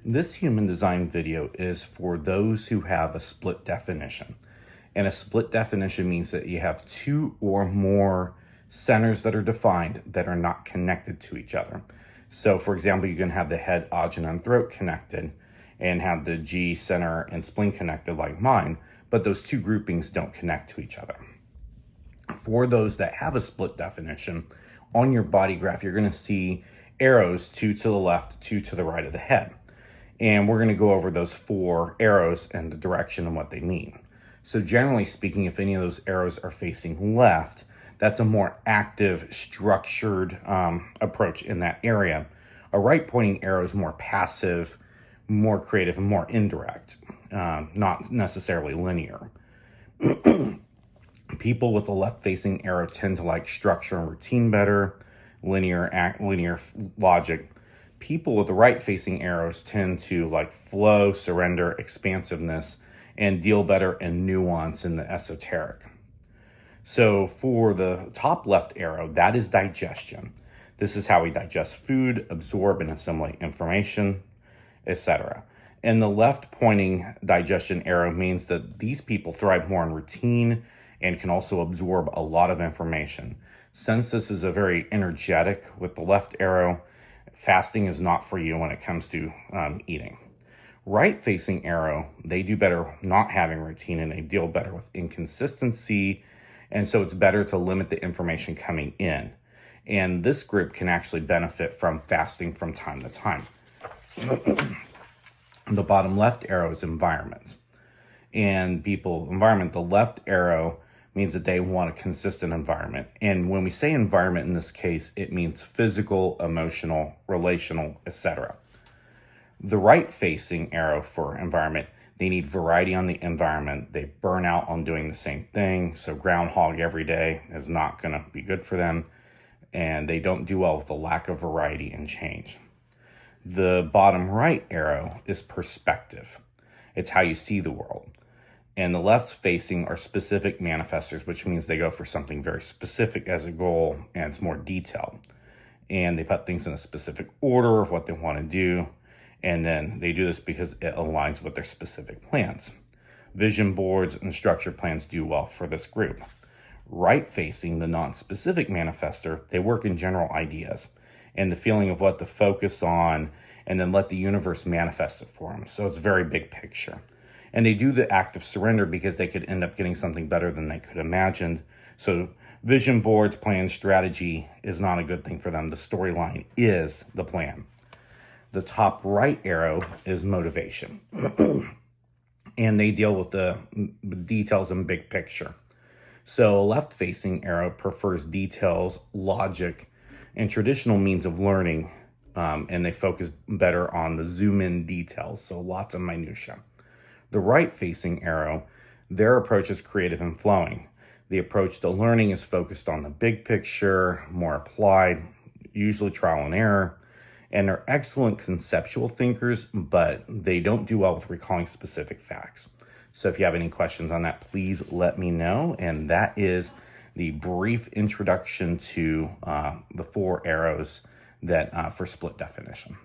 This human design video is for those who have a split definition. And a split definition means that you have two or more centers that are defined that are not connected to each other. So for example, you can have the head, ajna, and throat connected and have the G, center, and spleen connected like mine, but those two groupings don't connect to each other. For those that have a split definition, on your body graph, you're going to see arrows, two to the left, two to the right of the head. And we're going to go over those four arrows and the direction and what they mean. So generally speaking, if any of those arrows are facing left, that's a more active, structured approach in that area. A right pointing arrow is more passive, more creative, and more indirect, not necessarily linear. People with a left facing arrow tend to like structure and routine better, linear logic. People with the right facing arrows tend to like flow, surrender, expansiveness, and deal better in nuance in the esoteric. So for the top left arrow, that is digestion. This is how we digest food, absorb and assimilate information, etc. And the left pointing digestion arrow means that these people thrive more in routine and can also absorb a lot of information. Since this is a very energetic with the left arrow, fasting is not for you when it comes to eating. Right facing arrow, they do better not having routine and they deal better with inconsistency. And so it's better to limit the information coming in. And this group can actually benefit from fasting from time to time. The bottom left arrow is environment. And environment, the left arrow means that they want a consistent environment. And when we say environment in this case, it means physical, emotional, relational, etc. The right facing arrow for environment, they need variety on the environment. They burn out on doing the same thing. So groundhog every day is not going to be good for them. And they don't do well with a lack of variety and change. The bottom right arrow is perspective. It's how you see the world. And the left facing are specific manifestors, which means they go for something very specific as a goal and it's more detailed. And they put things in a specific order of what they want to do. And then they do this because it aligns with their specific plans. Vision boards and structure plans do well for this group. Right facing, the non-specific manifestor, they work in general ideas and the feeling of what to focus on and then let the universe manifest it for them. So it's very big picture. And they do the act of surrender because they could end up getting something better than they could imagine. So vision boards, plans, strategy is not a good thing for them. The storyline is the plan. The top right arrow is motivation. And they deal with the details and big picture. So a left-facing arrow prefers details, logic, and traditional means of learning. And they focus better on the zoom-in details, so lots of minutia. The right-facing arrow, their approach is creative and flowing. The approach to learning is focused on the big picture, more applied, usually trial and error. And they're excellent conceptual thinkers, but they don't do well with recalling specific facts. So if you have any questions on that, please let me know. And that is the brief introduction to the four arrows that for split definition.